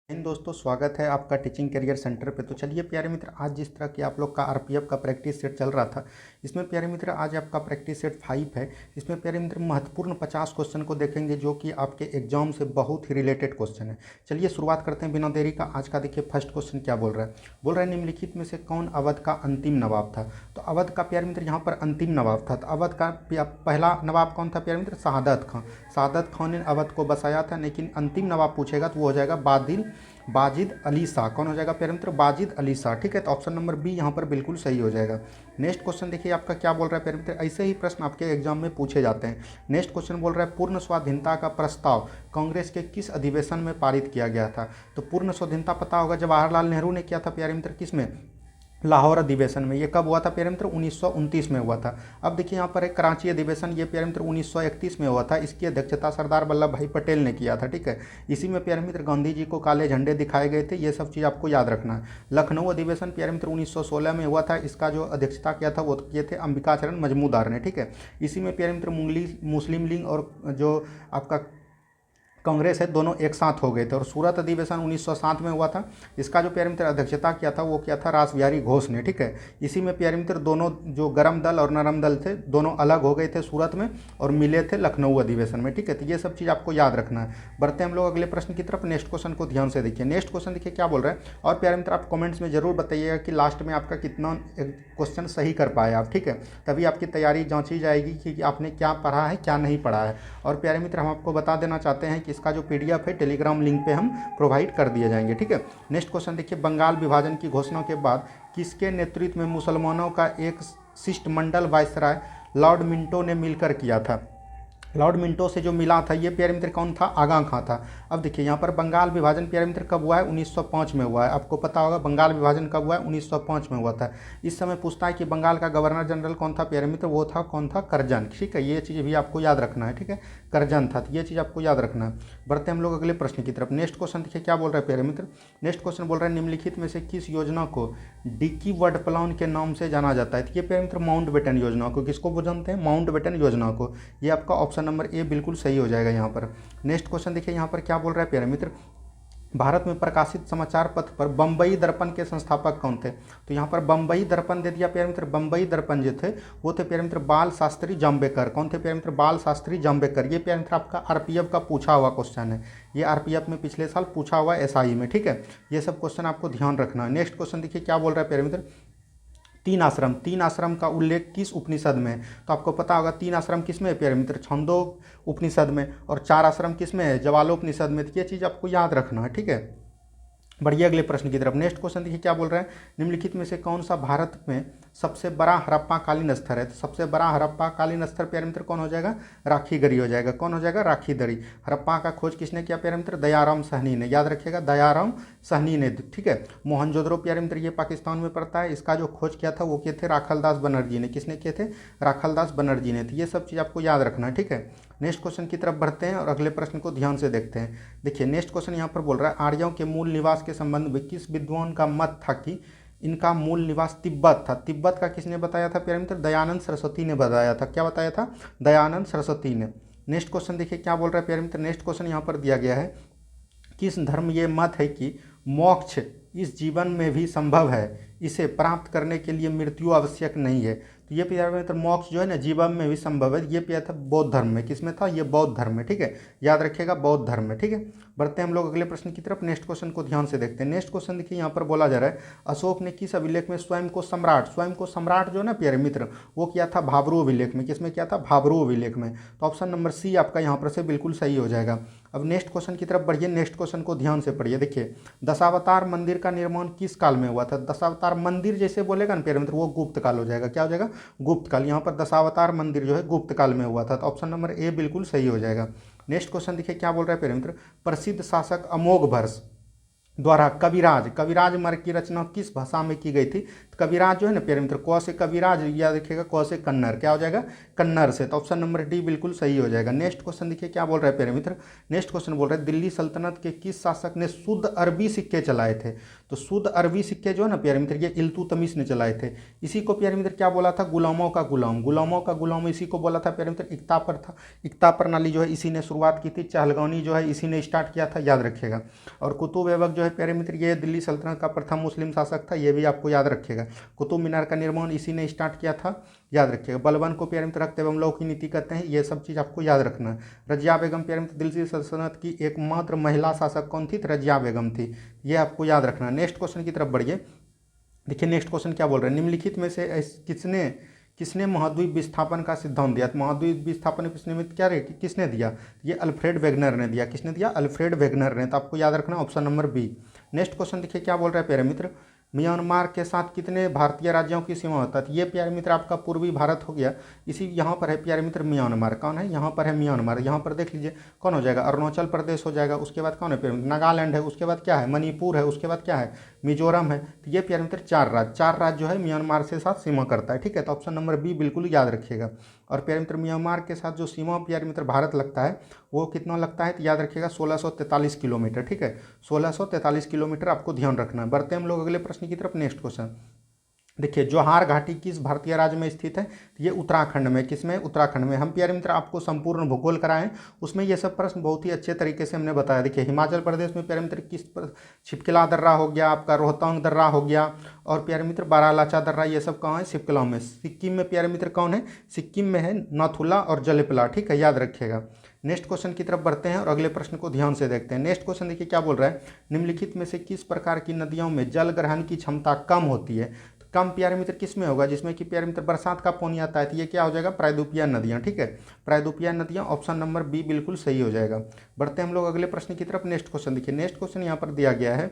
इन दोस्तों, स्वागत है आपका टीचिंग करियर सेंटर पे। तो चलिए प्यारे मित्र, आज जिस तरह की आप लोग का आरपीएफ का प्रैक्टिस सेट चल रहा था, इसमें प्यारे मित्र आज आपका प्रैक्टिस सेट 5 है। इसमें प्यारे मित्र महत्वपूर्ण 50 क्वेश्चन को देखेंगे जो कि आपके एग्जाम से बहुत ही रिलेटेड क्वेश्चन है। चलिए शुरुआत करते हैं बिना देरी का। आज का देखिए फर्स्ट क्वेश्चन क्या बोल रहा है। बोल रहा है निम्नलिखित में से कौन अवध का अंतिम नवाब था। तो अवध का प्यारे मित्र यहाँ पर अंतिम नवाब था। तो अवध का पहला नवाब कौन था प्यारे मित्र? शहादत खां। शहादत खां ने अवध को बसाया था, लेकिन अंतिम नवाब पूछेगा तो वो हो जाएगा बाजिद अली शाह। कौन हो जाएगा प्यारे मित्र? बाजिद अली शाह। ठीक है, तो ऑप्शन नंबर बी यहाँ पर बिल्कुल सही हो जाएगा। नेक्स्ट क्वेश्चन देखिए आपका क्या बोल रहा है प्यारे मित्र। ऐसे ही प्रश्न आपके एग्जाम में पूछे जाते हैं। नेक्स्ट क्वेश्चन बोल रहा है पूर्ण स्वाधीनता का प्रस्ताव कांग्रेस के किस अधिवेशन में पारित किया गया था। तो पूर्ण स्वाधीनता पता होगा जवाहरलाल नेहरू ने किया था प्यारे मित्र, किस में? लाहौर अधिवेशन में। ये कब हुआ था प्यारे मित्र? 1929 में हुआ था। अब देखिए यहाँ पर एक कराची अधिवेशन, ये प्यारे मित्र 1931 में हुआ था। इसकी अध्यक्षता सरदार वल्लभ भाई पटेल ने किया था। ठीक है, इसी में प्यारे मित्र गांधी जी को काले झंडे दिखाए गए थे। ये सब चीज़ आपको याद रखना है। लखनऊ अधिवेशन प्यारे मित्र 1916 में हुआ था। इसका जो अध्यक्षता किया था वो किए थे अंबिकाचरण मजमूदार ने। ठीक है, इसी में प्यारे मित्र मुस्लिम लीग और जो आपका कांग्रेस है दोनों एक साथ हो गए थे। और सूरत अधिवेशन 1907 में हुआ था। इसका जो प्यारे मित्र अध्यक्षता किया था वो किया था रासबिहारी घोष ने। ठीक है, इसी में प्यारे मित्र दोनों जो गरम दल और नरम दल थे दोनों अलग हो गए थे सूरत में और मिले थे लखनऊ अधिवेशन में। ठीक है, तो ये सब चीज़ आपको याद रखना है। बढ़ते हैं हम लोग अगले प्रश्न की तरफ। नेक्स्ट क्वेश्चन को ध्यान से देखिए। नेक्स्ट क्वेश्चन देखिए क्या बोल रहा है। और प्यारे मित्र आप कमेंट्स में जरूर बताइएगा कि लास्ट में आपका कितना क्वेश्चन सही कर पाए आप। ठीक है, तभी आपकी तैयारी जांची जाएगी कि आपने क्या पढ़ा है क्या नहीं पढ़ा है। और प्यारे मित्र हम आपको बता देना चाहते हैं कि इसका जो पीडीएफ है टेलीग्राम लिंक पे हम प्रोवाइड कर दिए जाएंगे। ठीक है, नेक्स्ट क्वेश्चन देखिए। बंगाल विभाजन की घोषणा के बाद किसके नेतृत्व में मुसलमानों का एक शिष्टमंडल वायसराय लॉर्ड मिंटो ने मिलकर किया था। लॉर्ड मिंटो से जो मिला था ये प्यारे मित्र कौन था? आगा खां था। अब देखिए यहाँ पर बंगाल विभाजन प्यारे मित्र कब हुआ है? 1905 में हुआ है। आपको पता होगा बंगाल विभाजन कब हुआ है? 1905 में हुआ था। इस समय पूछता है कि बंगाल का गवर्नर जनरल कौन था प्यारे मित्र? वो था कौन था? करजन। ठीक है, ये चीज़ भी आपको याद रखना है। ठीक है, करजन था, तो ये चीज़ आपको याद रखना है। बढ़ते हम लोग अगले प्रश्न की तरफ। नेक्स्ट क्वेश्चन देखिए क्या बोल रहा है प्यारे मित्र। नेक्स्ट क्वेश्चन बोल रहा है निम्नलिखित में से किस योजना को डिकी वर्ड प्लान के नाम से जाना जाता है। तो ये प्यारे मित्र माउंट बेटन योजना को। किसको वो जानते हैं? माउंट बेटन योजना को। ये आपका ऑप्शन नंबर ए बिल्कुल सही हो जाएगा यहाँ पर। नेक्स्ट क्वेश्चन देखिए यहाँ पर क्या बोल रहा है प्यारे मित्र। भारत में प्रकाशित समाचार पत्र पर बम्बई दर्पण के संस्थापक कौन थे। तो यहाँ पर बम्बई दर्पण दे दिया प्यारे मित्र। बम्बई दर्पण जो थे वो थे प्यारे मित्र बाल शास्त्री जाम्बेकर। कौन थे प्यारे मित्र? बाल शास्त्री जाम्बेकर। ये प्यारे मित्र आपका आरपीएफ का पूछा हुआ क्वेश्चन है। ये आरपीएफ में पिछले साल पूछा हुआ एसआई में। ठीक है, ये सब क्वेश्चन आपको ध्यान रखना है। नेक्स्ट क्वेश्चन देखिए क्या बोल रहा है प्यारे मित्र। तीन आश्रम का उल्लेख किस उपनिषद में है। तो आपको पता होगा तीन आश्रम किस में है प्यारे मित्र? छंदो उपनिषद में। और चार आश्रम किस में है? ज्वालोपनिषद में। तो ये चीज़ आपको याद रखना है। ठीक है, बढ़िए अगले प्रश्न की तरफ। नेक्स्ट क्वेश्चन देखिए क्या बोल रहा है। निम्नलिखित में से कौन सा भारत में सबसे बड़ा हड़प्पा कालीन स्तर है। तो सबसे बड़ा हड़प्पा कालीन स्तर प्यारे मित्र कौन हो जाएगा? राखीगढ़ी हो जाएगा। कौन हो जाएगा? राखीगढ़ी। हड़प्पा का खोज किसने किया प्यारे मित्र? दयाराम साहनी ने। याद रखिएगा, दयाराम साहनी ने। ठीक है, मोहनजोदड़ो प्यारे मित्र ये पाकिस्तान में पड़ता है। इसका जो खोज किया था वो किए थे राखालदास बनर्जी ने। किसने किए थे? राखालदास बनर्जी ने। तो ये सब चीज़ आपको याद रखना है। ठीक है, नेक्स्ट क्वेश्चन की तरफ बढ़ते हैं और अगले प्रश्न को ध्यान से देखते हैं। देखिए नेक्स्ट क्वेश्चन यहाँ पर बोल रहा है आर्यों के मूल निवास के संबंध में किस विद्वान का मत था कि इनका मूल निवास तिब्बत था। तिब्बत का किसने बताया था प्यारे मित्र? दयानंद सरस्वती ने बताया था। क्या बताया था? दयानंद सरस्वती ने। नेक्स्ट क्वेश्चन देखिए क्या बोल रहा है प्यारे मित्र। नेक्स्ट क्वेश्चन यहाँ पर दिया गया है किस धर्म ये मत है कि मोक्ष इस जीवन में भी संभव है, इसे प्राप्त करने के लिए मृत्यु आवश्यक नहीं है। तो ये प्यारे मित्र मोक्ष जो है ना जीवन में भी संभव है। ये प्यार था बौद्ध धर्म में। किसमें था? ये बौद्ध धर्म में। ठीक है, याद रखिएगा बौद्ध धर्म में। ठीक है, बढ़ते हैं हम लोग अगले प्रश्न की तरफ। नेक्स्ट क्वेश्चन को ध्यान से देखते हैं। नेक्स्ट क्वेश्चन देखिए यहाँ पर बोला जा रहा है अशोक ने किस अभिलेख में स्वयं को सम्राट जो है ना प्यारे मित्र वो किया था भाबरू अभिलेख में। किसमें किया था? भाबरू अभिलेख में। तो ऑप्शन नंबर सी आपका यहाँ पर से बिल्कुल सही हो जाएगा। अब नेक्स्ट क्वेश्चन की तरफ बढ़िए। नेक्स्ट क्वेश्चन को ध्यान से पढ़िए। देखिए दशावतार मंदिर का निर्माण किस काल में हुआ था। दशावतार मंदिर जैसे बोलेगा ना प्यारे मित्र वो गुप्त काल हो जाएगा। क्या हो जाएगा? गुप्त काल। यहाँ पर दशावतार मंदिर जो है गुप्त काल में हुआ था। तो ऑप्शन नंबर ए बिल्कुल सही हो जाएगा। नेक्स्ट क्वेश्चन देखिए क्या बोल रहा है प्यारे मित्र। प्रसिद्ध शासक अमोघवर्ष द्वारा कविराज मर्ग की रचना किस भाषा में की गई थी। कविराज जो है ना प्यारे मित्र, क से कविराज, याद रखिएगा क से कन्नर, क्या हो जाएगा कन्नर से, तो ऑप्शन नंबर डी बिल्कुल सही हो जाएगा। नेक्स्ट क्वेश्चन देखिए क्या बोल रहा है प्यारे मित्र, नेक्स्ट क्वेश्चन बोल रहा है दिल्ली सल्तनत के किस शासक ने शुद्ध अरबी सिक्के चलाए थे। तो शुद्ध अरबी सिक्के जो है ना प्यारे मित्र ये इल्तुतमिश ने चलाए थे। इसी को प्यारे मित्र क्या बोला था, गुलामों का गुलाम, गुलामों का गुलाम इसी को बोला था प्यारे मित्र। इक्ता पर था, इक्ता प्रणाली जो है इसी ने शुरुआत की थी, चहलगानी जो है इसी ने स्टार्ट किया था, याद रखिएगा। और कुतुब ऐबक जो है प्यारे मित्र ये दिल्ली सल्तनत का प्रथम मुस्लिम शासक था, ये भी आपको याद रखिएगा। कुतुब मीनार का निर्माण इसी ने स्टार्ट किया था, याद रखिएगा। बलबन को प्यारे मित्र रक्त एवं लौह की नीति कहते हैं, ये सब चीज़ आपको याद रखना है। रजिया बेगम प्यारे मित्र दिल्ली सल्तनत की एकमात्र महिला शासक कौन थी, रजिया बेगम थी, ये आपको याद रखना है। नेक्स्ट क्वेश्चन की तरफ बढ़िए। देखिए नेक्स्ट क्वेश्चन क्या बोल रहे हैं, निम्नलिखित में से किसने महाद्वीप विस्थापन का सिद्धांत दिया। तो महाद्वीप विस्थापन क्या रे किसने दिया, ये अल्फ्रेड वेगनर ने दिया। किसने दिया, अल्फ्रेड वेगनर ने, तो आपको याद रखना option number B. Next question देखिए क्या बोल रहा है प्यारे मित्र, म्यांमार के साथ कितने भारतीय राज्यों की सीमा होता है। तो ये प्यारे मित्र आपका पूर्वी भारत हो गया, इसी यहाँ पर है प्यारे मित्र म्यांमार, कौन है यहाँ पर है म्यांमार। यहाँ पर देख लीजिए कौन हो जाएगा, अरुणाचल प्रदेश हो जाएगा, उसके बाद कौन है प्यारे मित्र, नागालैंड है, उसके बाद क्या है मणिपुर है, उसके बाद क्या है मिजोरम है। तो ये प्यारे मित्र चार राज्य जो है म्यांमार से साथ सीमा करता है, ठीक है। तो ऑप्शन नंबर बी बिल्कुल याद रखिएगा। और प्यारे मित्र म्यांमार के साथ जो सीमा प्यारे मित्र भारत लगता है वो कितना लगता है, तो याद रखिएगा 1643 किलोमीटर, ठीक है। 1643 किलोमीटर आपको ध्यान रखना है। बढ़ते हैं हम लोग अगले प्रश्न की तरफ। नेक्स्ट क्वेश्चन देखिए, जौहार घाटी किस भारतीय राज्य में स्थित है। ये उत्तराखंड में, किसमें, उत्तराखंड में। हम प्यारे मित्र आपको संपूर्ण भूगोल कराएं, उसमें ये सब प्रश्न बहुत ही अच्छे तरीके से हमने बताया। देखिए हिमाचल प्रदेश में प्यारे मित्र किस छिपकला दर्रा हो गया, आपका रोहतांग दर्रा हो गया, और प्यारे मित्र बारालाचा दर्रा, ये सब कहाँ है, शिपकला में। सिक्किम में प्यारे मित्र कौन है, सिक्किम में है नाथुला और जलेपला, ठीक है, याद रखिएगा। नेक्स्ट क्वेश्चन की तरफ बढ़ते हैं और अगले प्रश्न को ध्यान से देखते हैं। नेक्स्ट क्वेश्चन देखिए क्या बोल रहा है, निम्नलिखित में से किस प्रकार की नदियों में जल ग्रहण की क्षमता कम होती है। कम प्यारे मित्र किस में होगा, जिसमें कि प्यारे मित्र बरसात का पानी आता है, तो ये क्या हो जाएगा, प्रायद्वीपीय नदियाँ, ठीक है, प्रायद्वीपीय नदियाँ, ऑप्शन नंबर बी बिल्कुल सही हो जाएगा। बढ़ते हैं हम लोग अगले प्रश्न की तरफ। नेक्स्ट क्वेश्चन देखिए, नेक्स्ट क्वेश्चन यहाँ पर दिया गया है,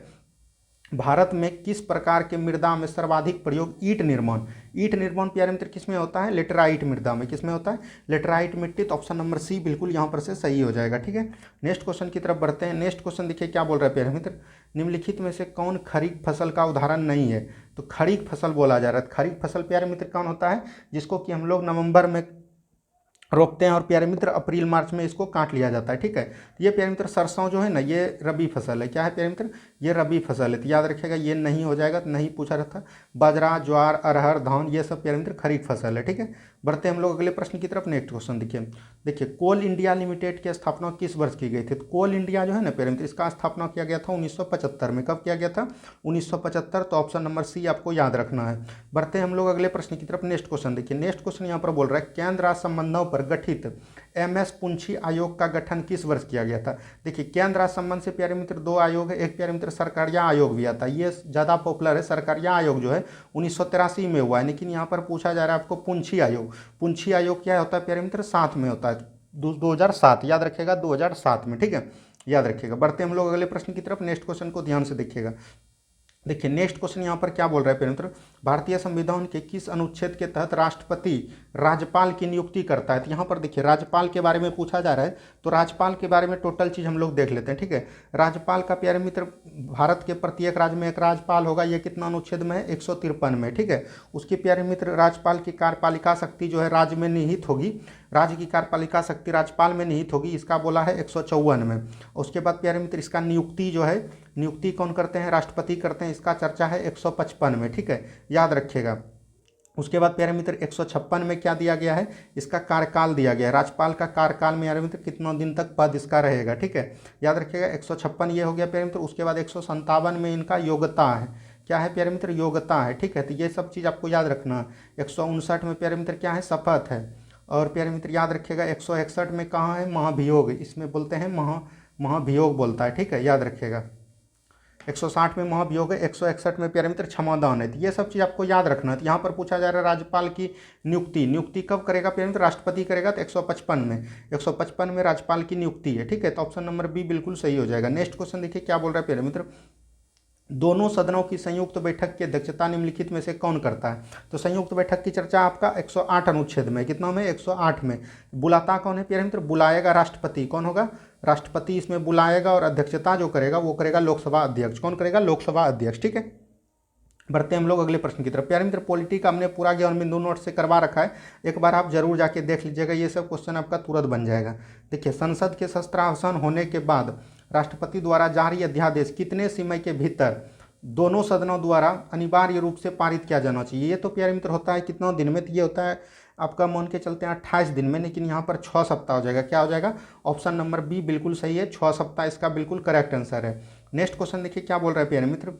भारत में किस प्रकार के मृदा में सर्वाधिक प्रयोग ईंट निर्माण प्यारे मित्र किस में होता है, लेटराइट मृदा में। किस में होता है, लेटराइट मिट्टी, तो ऑप्शन नंबर सी बिल्कुल यहाँ पर से सही हो जाएगा, ठीक है। नेक्स्ट क्वेश्चन की तरफ बढ़ते हैं। नेक्स्ट क्वेश्चन देखिए क्या बोल रहा है प्यारे मित्र, निम्नलिखित में से कौन खरीफ फसल का उदाहरण नहीं है। तो खरीफ फसल बोला जा रहा है। खरीफ फसल प्यारे मित्र कौन होता है, जिसको कि हम लोग नवंबर में रोपते हैं और प्यारे मित्र अप्रैल मार्च में इसको काट लिया जाता है, ठीक है। तो ये प्यारे मित्र सरसों जो है ना ये रबी फसल है, क्या है प्यारे मित्र, ये रबी फसल है, तो याद रखिएगा ये नहीं हो जाएगा, तो नहीं पूछा रहता। बाजरा, ज्वार, अरहर, धान, ये सब प्यारे मित्र खरीफ फसल है, ठीक है। बढ़ते हैं हम लोग अगले प्रश्न की तरफ। नेक्स्ट क्वेश्चन देखिए कोल इंडिया लिमिटेड की स्थापना किस वर्ष की गई थी। तो कोल इंडिया जो है ना प्यारे मित्र इसका स्थापना किया गया था 1975 में। कब किया गया था, 1975, तो ऑप्शन नंबर सी आपको याद रखना है। बढ़ते हैं हम लोग अगले प्रश्न की तरफ। नेक्स्ट क्वेश्चन देखिए, नेक्स्ट क्वेश्चन यहाँ पर बोल रहा है, केंद्र राज्य संबंधों पर गठित MS पुंछी आयोग का गठन किस वर्ष किया गया था। देखिए केंद्र राज्य संबंध से प्यारे मित्र दो आयोग है, एक प्यारे मित्र सरकारिया आयोग भी आता है, ये ज़्यादा पॉपुलर है। सरकारिया आयोग जो है 1983 में हुआ है, लेकिन यहाँ पर पूछा जा रहा है आपको पुंछी आयोग। पुंछी आयोग क्या होता है प्यारे मित्र, 7 में होता है, 2007, याद रखिएगा 2007 में, ठीक है, याद रखिएगा। बढ़ते हम लोग अगले प्रश्न की तरफ। नेक्स्ट क्वेश्चन को ध्यान से देखिएगा। देखिए नेक्स्ट क्वेश्चन यहाँ पर क्या बोल रहा है प्यारे मित्र, भारतीय संविधान के किस अनुच्छेद के तहत राष्ट्रपति राज्यपाल की नियुक्ति करता है। तो यहाँ पर देखिए राज्यपाल के बारे में पूछा जा रहा है, तो राज्यपाल के बारे में टोटल चीज़ हम लोग देख लेते हैं, ठीक है। राज्यपाल का प्यारे मित्र भारत के प्रत्येक राज्य में एक राज्यपाल होगा, ये कितना अनुच्छेद में है, 153 में, ठीक है। उसके प्यारे मित्र राज्यपाल की कार्यपालिका शक्ति जो है राज्य में निहित होगी, राज्य की कार्यपालिका शक्ति राज्यपाल में निहित होगी, इसका बोला है 154 में। उसके बाद प्यारे मित्र इसका नियुक्ति जो है, नियुक्ति कौन करते हैं, राष्ट्रपति करते हैं, इसका चर्चा है 155 में, ठीक है, याद रखिएगा। उसके बाद प्यारे मित्र 156 में क्या दिया गया है, इसका कार्यकाल दिया गया है। राज्यपाल का कार्यकाल में प्यारे मित्र कितना दिन तक पद इसका रहेगा, ठीक है, याद रखिएगा। 156 ये हो गया प्यारे मित्र। उसके बाद 157 में इनका योग्यता है, क्या है प्यारे मित्र, योग्यता है, ठीक है। तो ये सब चीज़ आपको याद रखना है। 159 में प्यारे मित्र क्या है, शपथ है। और प्यारे मित्र याद रखिएगा 161 में कहाँ है, महाभियोग, इसमें बोलते हैं महाभियोग बोलता है, ठीक है, याद रखिएगा। 160 में महाभियोग है, 161 में प्यारे मित्र क्षमादान है। तो ये सब चीज़ आपको याद रखना है। तो यहाँ पर पूछा जा रहा है राज्यपाल की नियुक्ति कब करेगा प्यारे मित्र, राष्ट्रपति करेगा, तो 155 में राज्यपाल की नियुक्ति है, ठीक है। तो ऑप्शन नंबर बी बिल्कुल सही हो जाएगा। नेक्स्ट क्वेश्चन देखिए क्या बोल रहा है प्यारे मित्र, दोनों सदनों की संयुक्त बैठक की अध्यक्षता निम्नलिखित में से कौन करता है। तो संयुक्त बैठक की चर्चा आपका 108 अनुच्छेद में, कितना में, 108 में। बुलाता कौन है प्यारे मित्र, बुलाएगा राष्ट्रपति, कौन होगा, राष्ट्रपति इसमें बुलाएगा, और अध्यक्षता जो करेगा वो करेगा लोकसभा अध्यक्ष। कौन करेगा, लोकसभा अध्यक्ष, ठीक है, बढ़ते हैं हम लोग अगले प्रश्न की तरफ। प्यारे मित्र, पॉलिटी का हमने पूरा ज्ञान बिंदु नोट से करवा रखा है, एक बार आप जरूर जाके देख लीजिएगा, ये सब क्वेश्चन आपका तुरंत बन जाएगा। देखिए, संसद के शस्त्रावसान होने के बाद राष्ट्रपति द्वारा जारी अध्यादेश कितने समय के भीतर दोनों सदनों द्वारा अनिवार्य रूप से पारित किया जाना चाहिए? ये तो प्यारे मित्र होता है कितना दिन में, तो ये होता है आपका मान के चलते हैं 28 दिन में, लेकिन यहाँ पर 6 सप्ताह हो जाएगा। क्या हो जाएगा? ऑप्शन नंबर बी बिल्कुल सही है, 6 सप्ताह इसका बिल्कुल करेक्ट आंसर है। नेक्स्ट क्वेश्चन देखिए क्या बोल रहा है प्यारे मित्र।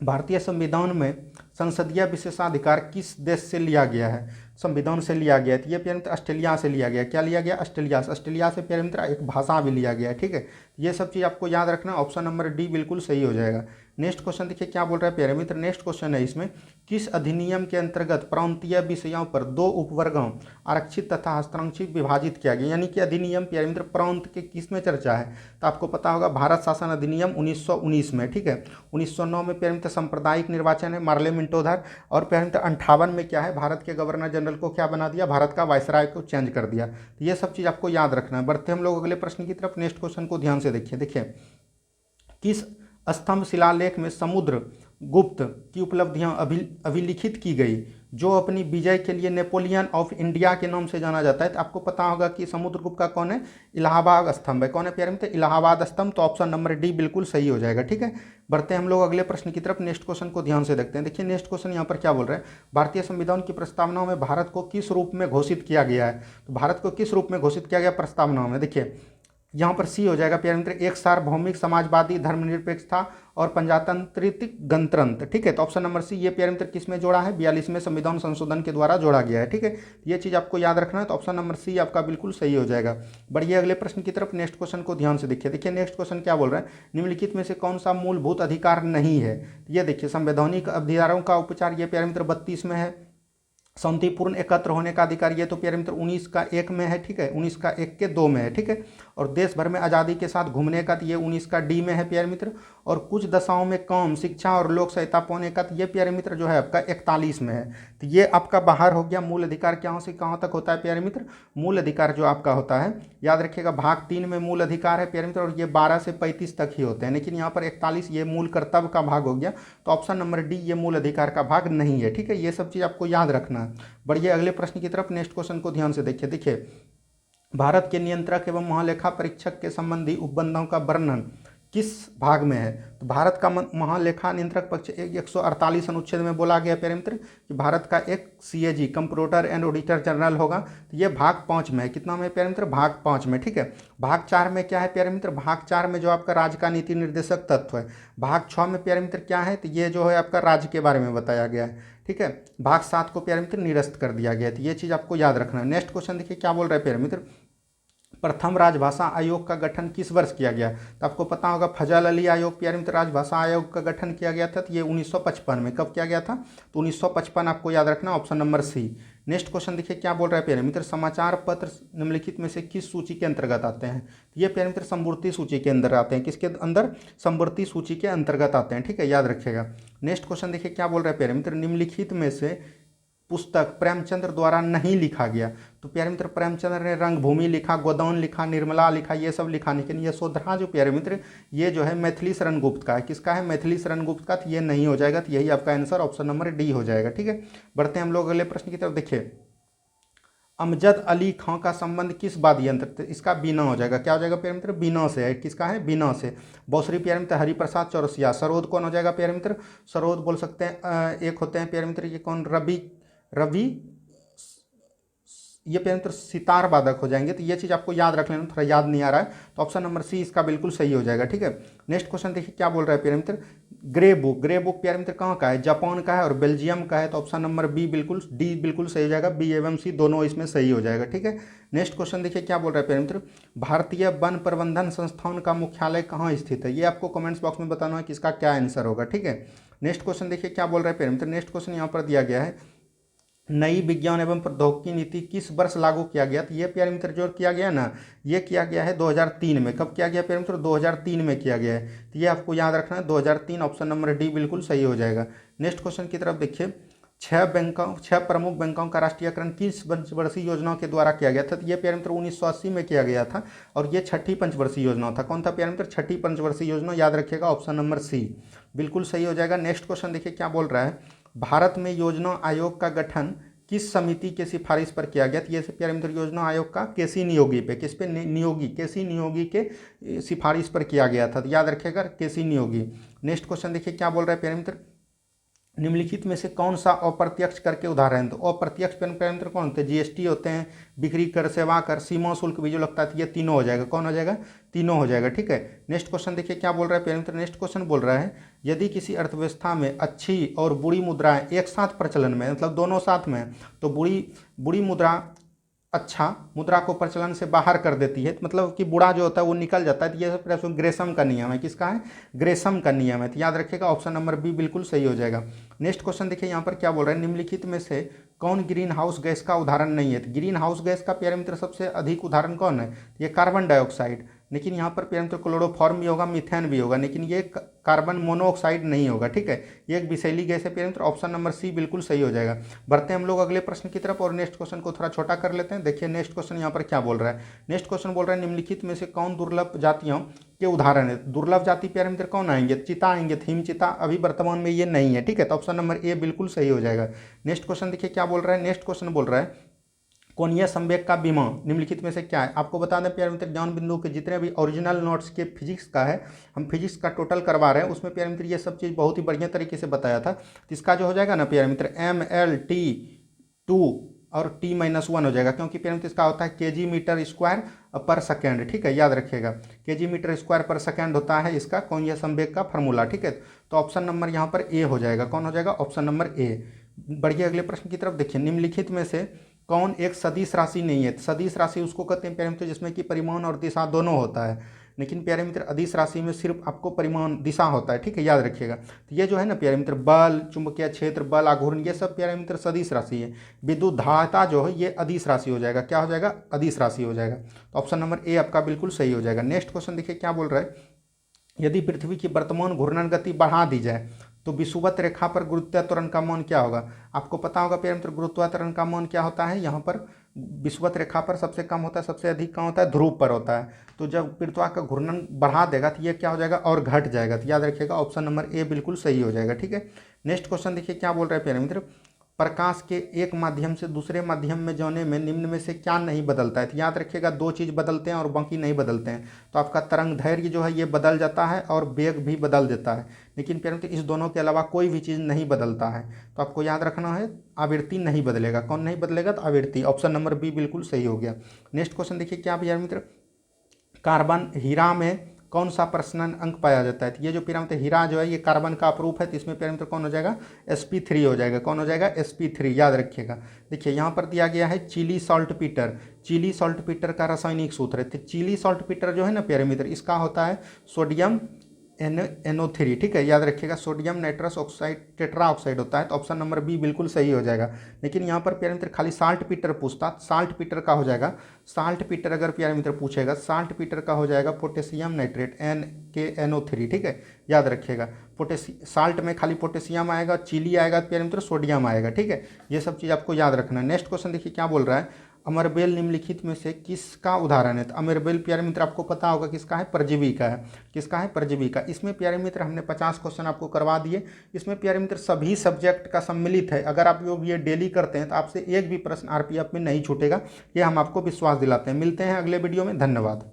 भारतीय संविधान में संसदीय विशेषाधिकार किस देश से लिया गया है? संविधान से लिया गया है, तो ये प्यारे मित्र ऑस्ट्रेलिया से लिया गया। क्या लिया गया? ऑस्ट्रेलिया से। ऑस्ट्रेलिया से प्यारे मित्र एक भाषा भी लिया गया है, ठीक है। ये सब चीज़ आपको याद रखना, ऑप्शन नंबर डी बिल्कुल सही हो जाएगा। नेक्स्ट क्वेश्चन देखिए क्या बोल रहा है प्यारे मित्र। नेक्स्ट क्वेश्चन है इसमें, किस अधिनियम के अंतर्गत प्रांतीय विषयों पर 2 उपवर्गों आरक्षित तथा हस्तांक्षित विभाजित किया गया? यानी कि अधिनियम प्यारे मित्र प्रांत के किस में चर्चा है? तो आपको पता होगा भारत शासन अधिनियम 1919 में, ठीक है। 1909 में प्यारे मित्र सांप्रदायिक निर्वाचन है, पार्लियामेंटोधर। और प्यारे मित्र 58 में क्या है, भारत के गवर्नर जनरल को क्या बना दिया? भारत का वायसराय को चेंज कर दिया। तो ये सब चीज़ आपको याद रखना है। बढ़ते हम लोग अगले प्रश्न की तरफ। नेक्स्ट क्वेश्चन को ध्यान से देखिए। देखिए, किस स्तंभ शिलालेख में समुद्र गुप्त की उपलब्धियां अभिलिखित की गई, जो अपनी विजय के लिए नेपोलियन ऑफ इंडिया के नाम से जाना जाता है? तो आपको पता होगा कि समुद्रगुप्त का कौन है? इलाहाबाद स्तंभ है। कौन है प्यारे मित्र? इलाहाबाद स्तंभ। तो ऑप्शन नंबर डी बिल्कुल सही हो जाएगा, ठीक है। बढ़ते हैं हम लोग अगले प्रश्न की तरफ। नेक्स्ट क्वेश्चन को ध्यान से देखते हैं। देखिए, नेक्स्ट क्वेश्चन यहाँ पर क्या बोल रहे हैं। भारतीय संविधान की प्रस्तावना में भारत को किस रूप में घोषित किया गया है? तो भारत को किस रूप में घोषित किया गया प्रस्तावना में? देखिए, यहाँ पर सी हो जाएगा प्यारे मित्र, एक सार्वभौमिक समाजवादी धर्मनिरपेक्षता और प्रजातांत्रिक गणतंत्र, ठीक है। तो ऑप्शन नंबर सी ये प्यारे मित्र किस में जोड़ा है? 42वें संविधान संशोधन के द्वारा जोड़ा गया है, ठीक है। ये चीज़ आपको याद रखना है। तो ऑप्शन नंबर सी आपका बिल्कुल सही हो जाएगा। बढ़िए अगले प्रश्न की तरफ। नेक्स्ट क्वेश्चन को ध्यान से देखिए। देखिए, नेक्स्ट क्वेश्चन क्या बोल रहा है। निम्नलिखित में से कौन सा मूलभूत अधिकार नहीं है? ये देखिए, संवैधानिक अधिकारों का उपचार, ये प्यारे मित्र 32 में है। शांतिपूर्ण एकत्र होने का अधिकार, ये तो प्यारे मित्र 19 का 1 में है, ठीक है। 19 का 1 के 2 में है, ठीक है। और देश भर में आज़ादी के साथ घूमने का, तो ये 19 का डी में है प्यारे मित्र। और कुछ दशाओं में काम, शिक्षा और लोक सहायता पाने का, तो ये प्यारे मित्र जो है आपका 41 में है। तो ये आपका बाहर हो गया। मूल अधिकार कहाँ से कहाँ तक होता है प्यारे मित्र? मूल अधिकार जो आपका होता है, याद रखिएगा, भाग 3 में मूल अधिकार है प्यारे मित्र, और ये 12 से 35 तक ही होते हैं। लेकिन यहाँ पर 41 ये मूल कर्तव्य का भाग हो गया। तो ऑप्शन नंबर डी ये मूल अधिकार का भाग नहीं है, ठीक है। ये सब चीज़ आपको याद रखना है। बढ़िए अगले प्रश्न की तरफ। नेक्स्ट क्वेश्चन को ध्यान से देखिए। देखिए, भारत के नियंत्रक एवं महालेखा परीक्षक के संबंधी उपबंधों का वर्णन किस भाग में है? तो भारत का महालेखा नियंत्रक पक्ष 148 अनुच्छेद में बोला गया प्यारे मित्र कि भारत का एक CAG computer and auditor general होगा। तो ये भाग 5 में है। कितना में प्यारे मित्र? भाग 5 में, ठीक है। भाग 4 में क्या है प्यारे मित्र? भाग 4 में जो आपका राज्य का नीति निर्देशक तत्व है। भाग 6 में प्यारे मित्र क्या है? तो ये जो है आपका राज्य के बारे में बताया गया है, ठीक है। भाग 7 को प्यारे मित्र निरस्त कर दिया गया है। तो ये चीज़ आपको याद रखना है। नेक्स्ट क्वेश्चन देखिए क्या बोल रहा है प्यारे मित्र। प्रथम राजभाषा आयोग का गठन किस वर्ष किया गया? तो आपको पता होगा फजल अली आयोग प्यारे मित्र राजभाषा आयोग का गठन किया गया था। तो ये 1955 में। कब किया गया था? तो 1955 आपको याद रखना, option number C. Next question देखिए क्या बोल रहा है प्यारे मित्र। समाचार पत्र निम्नलिखित में से किस सूची के अंतर्गत आते हैं? ये प्यारे मित्र समवर्ती सूची के अंदर आते हैं। किसके अंदर? समवर्ती सूची के अंतर्गत आते हैं, ठीक है, याद रखिएगा। नेक्स्ट क्वेश्चन देखिए क्या बोल रहा है प्यारे मित्र। निम्नलिखित में से पुस्तक प्रेमचंद्र द्वारा नहीं लिखा गया? तो प्यारे मित्र प्रेमचंद्र ने रंगभूमि लिखा, गोदान लिखा, निर्मला लिखा, ये सब लिखा। लेकिन यशोधरा जो प्यारे मित्र ये जो है मैथिली शरण गुप्त का है। किसका है? मैथिली शरण गुप्त का। तो ये नहीं हो जाएगा। तो यही आपका आंसर ऑप्शन नंबर डी हो जाएगा, ठीक है। बढ़ते हैं हम लोग अगले प्रश्न की तरफ। देखिए, अमजद अली खां का संबंध किस वाद्य यंत्र? तो इसका बीना हो जाएगा। क्या हो जाएगा प्यारे मित्र? बीना से है। किसका है? बीना से। बौसरी प्यारे मित्र हरिप्रसाद चौरसिया। सरोद कौन हो जाएगा प्यारे मित्र? सरोद बोल सकते हैं, एक होते हैं प्यारे मित्र ये कौन? रवि, ये प्यारे मित्र सितार वादक हो जाएंगे। तो ये चीज़ आपको याद रख लेना, थोड़ा याद नहीं आ रहा है। तो ऑप्शन नंबर सी इसका बिल्कुल सही हो जाएगा, ठीक है। नेक्स्ट क्वेश्चन देखिए क्या बोल रहा है प्यारे मित्र। ग्रे बुक, ग्रे बुक प्यारे मित्र कहाँ का है? जापान का है और बेल्जियम का है। तो ऑप्शन नंबर बी बिल्कुल, डी बिल्कुल सही हो जाएगा। बी एवं सी दोनों इसमें सही हो जाएगा, ठीक है। नेक्स्ट क्वेश्चन देखिए क्या बोल रहा है प्यारे मित्र। भारतीय वन प्रबंधन संस्थान का मुख्यालय कहाँ स्थित है? ये आपको कमेंट्स बॉक्स में बताना है कि इसका क्या आंसर होगा, ठीक है। नेक्स्ट क्वेश्चन देखिए क्या बोल रहा है प्यारे मित्र। नेक्स्ट क्वेश्चन यहाँ पर दिया गया है, नई विज्ञान एवं प्रौद्योगिकी नीति किस वर्ष लागू किया गया? तो ये प्यारे मित्र जो किया गया ना, ये किया गया है 2003 में। कब किया गया प्यारे मित्र? 2003 में किया गया है। तो ये आपको याद रखना है 2003, ऑप्शन नंबर डी बिल्कुल सही हो जाएगा। नेक्स्ट क्वेश्चन की तरफ देखिए, 6 प्रमुख बैंकों का राष्ट्रीयकरण किस पंचवर्षीय योजना के द्वारा किया गया था? तो ये प्यारे मित्र 1980 में किया गया था और ये 6ठी पंचवर्षीय योजना था। कौन था प्यारे मित्र? 6ठी पंचवर्षीय योजना, याद रखिएगा ऑप्शन नंबर सी। बिल्कुल सही हो जाएगा। नेक्स्ट क्वेश्चन देखिए क्या बोल रहा है, भारत में योजना आयोग का गठन किस समिति के सिफारिश पर किया गया? तो ये प्यारे मित्र योजना आयोग का केसी नियोगी पे, किस पे? नियोगी, केसी नियोगी के सिफारिश पर किया गया था, तो याद रखिएगा केसी नियोगी। नेक्स्ट क्वेश्चन देखिए क्या बोल रहा है प्यारे मित्र, निम्नलिखित में से कौन सा अप्रत्यक्ष कर के उदाहरण? तो अप्रत्यक्ष प्यारे मित्र कौन होते हैं? जीएसटी होते हैं, बिक्री कर, सेवा कर, सीमा शुल्क भी जो लगता है, ये तीनों हो जाएगा। कौन हो जाएगा? तीनों हो जाएगा, ठीक है। नेक्स्ट क्वेश्चन देखिए क्या बोल रहा है प्यारे मित्र, नेक्स्ट क्वेश्चन बोल रहा है, यदि किसी अर्थव्यवस्था में अच्छी और बुरी मुद्राएं एक साथ प्रचलन में, मतलब दोनों साथ में, तो बुरी मुद्रा अच्छा मुद्रा को प्रचलन से बाहर कर देती है, तो मतलब कि बुरा जो होता है वो निकल जाता है, तो ये सब ग्रेसम का नियम है। किसका है? ग्रेसम का नियम है, तो याद रखिएगा ऑप्शन नंबर बी बिल्कुल सही हो जाएगा। नेक्स्ट क्वेश्चन देखिए यहाँ पर क्या बोल रहा है, निम्नलिखित में से कौन ग्रीन हाउस गैस का उदाहरण नहीं है? तो ग्रीन हाउस गैस का प्यारे मित्र सबसे अधिक उदाहरण कौन है? ये कार्बन डाइऑक्साइड, लेकिन यहाँ पर प्यारे मित्र क्लोरोफॉर्म भी होगा, मीथेन भी होगा, लेकिन ये कार्बन मोनोऑक्साइड नहीं होगा, ठीक है। ये एक विषैली गैस है प्यारे मित्र, ऑप्शन नंबर सी बिल्कुल सही हो जाएगा। बढ़ते हैं हम लोग अगले प्रश्न की तरफ और नेक्स्ट क्वेश्चन को थोड़ा छोटा कर लेते हैं। देखिए नेक्स्ट क्वेश्चन यहाँ पर क्या बोल रहा है, नेक्स्ट क्वेश्चन बोल रहा है, निम्नलिखित में से कौन दुर्लभ जातियों के उदाहरण है? दुर्लभ जाति प्यारे मित्र कौन आएंगे? चीता आएंगे, हिम चीता, अभी वर्तमान में ये नहीं है, ठीक है, तो ऑप्शन नंबर ए बिल्कुल सही हो जाएगा। नेक्स्ट क्वेश्चन देखिए क्या बोल रहा है, नेक्स्ट क्वेश्चन बोल रहा है, कोणीय संवेग का बीमा निम्नलिखित में से क्या है? आपको बता दें प्यारे मित्र, ज्ञान बिंदु के जितने भी ओरिजिनल नोट्स के फिजिक्स का है, हम फिजिक्स का टोटल करवा रहे हैं, उसमें प्यारे मित्र ये सब चीज़ बहुत ही बढ़िया तरीके से बताया था। तो इसका जो हो जाएगा ना प्यारे मित्र, MLT2 और T-1 हो जाएगा, क्योंकि प्यारे मित्र इसका होता है केजी मीटर स्क्वायर पर सेकेंड, ठीक है, याद रखिएगा केजी मीटर स्क्वायर पर सेकेंड होता है इसका कोणीय संवेग का फॉर्मूला, ठीक है। तो ऑप्शन नंबर यहाँ पर ए हो जाएगा। कौन हो जाएगा? Option number A. बढ़िए अगले प्रश्न की तरफ देखिए, निम्नलिखित में से कौन एक सदिश राशि नहीं है? सदिश राशि उसको कहते हैं प्यारे मित्र जिसमें कि परिमाण और दिशा दोनों होता है, लेकिन प्यारे मित्र अदिश राशि में सिर्फ आपको परिमाण दिशा होता है, ठीक है, याद रखिएगा। तो ये जो है ना प्यारे मित्र, बल, चुंबकीय क्षेत्र, बल, आघूर्ण, ये सब प्यारे मित्र सदिश राशि है। विद्युत धारिता जो है ये अदिश राशि हो जाएगा। क्या हो जाएगा? अदिश राशि हो जाएगा। तो ऑप्शन नंबर ए आपका बिल्कुल सही हो जाएगा। नेक्स्ट क्वेश्चन देखिए क्या बोल रहा है, यदि पृथ्वी की वर्तमान घूर्णन गति बढ़ा दी जाए तो विषुवत रेखा पर गुरुत्वाकर्षण का मान क्या होगा? आपको पता होगा प्यारे मित्र गुरुत्वाकर्षण का मान क्या होता है, यहाँ पर विषुवत रेखा पर सबसे कम होता है, सबसे अधिक कहाँ होता है? ध्रुव पर होता है। तो जब पृथ्वी का घूर्णन बढ़ा देगा तो ये क्या हो जाएगा? और घट जाएगा। तो याद रखिएगा ऑप्शन नंबर ए बिल्कुल सही हो जाएगा, ठीक है। नेक्स्ट क्वेश्चन देखिए क्या बोल रहे हैं प्यारे मित्र, प्रकाश के एक माध्यम से दूसरे माध्यम में जाने में निम्न में से क्या नहीं बदलता है? तो याद रखिएगा दो चीज़ बदलते हैं और बाकी नहीं बदलते हैं। तो आपका तरंग दैर्घ्य जो है ये बदल जाता है और वेग भी बदल देता है, लेकिन प्यारे मित्र इस दोनों के अलावा कोई भी चीज़ नहीं बदलता है। तो आपको याद रखना है आवृत्ति नहीं बदलेगा। कौन नहीं बदलेगा? तो आवृत्ति। ऑप्शन नंबर बी बिल्कुल सही हो गया। नेक्स्ट क्वेश्चन देखिए क्या प्यारे मित्र, कार्बन हीरा में कौन सा प्रसनन अंक पाया जाता है? तो ये जो प्यारे मित्र हीरा जो है ये कार्बन का अपरूप है, तो इसमें प्यारे मित्र कौन हो जाएगा? sp3 हो जाएगा। कौन हो जाएगा? sp3, याद रखिएगा। देखिए यहाँ पर दिया गया है चिली सॉल्टपीटर। चिली सॉल्टपीटर का रासायनिक सूत्र है, तो चिली सॉल्टपीटर जो है ना प्यारे मित्र इसका होता है सोडियम NO3, ठीक है, याद रखिएगा sodium nitrous oxide tetra oxide होता है। तो ऑप्शन नंबर बी बिल्कुल सही हो जाएगा। लेकिन यहाँ पर प्यारे मित्र खाली साल्ट पीटर पूछता, साल्ट पीटर का हो जाएगा, साल्ट पीटर अगर प्यारे मित्र पूछेगा साल्ट पीटर का हो जाएगा पोटेशियम नाइट्रेट NaNO3, ठीक है, याद रखिएगा। साल्ट में खाली पोटेशियम आएगा, चिली आएगा, प्यारे मित्र सोडियम आएगा, ठीक है, ये सब चीज़ आपको याद रखना है। नेक्स्ट क्वेश्चन देखिए क्या बोल रहा है, अमरबेल निम्नलिखित में से किसका उदाहरण है? तो अमरबेल प्यारे मित्र आपको पता होगा किसका है? परजीवी का है। किसका है? परजीवी का। इसमें प्यारे मित्र हमने 50 क्वेश्चन आपको करवा दिए। इसमें प्यारे मित्र सभी सब्जेक्ट का सम्मिलित है। अगर आप लोग ये डेली करते हैं तो आपसे एक भी प्रश्न RPF में नहीं छूटेगा, ये हम आपको विश्वास दिलाते हैं। मिलते हैं अगले वीडियो में, धन्यवाद।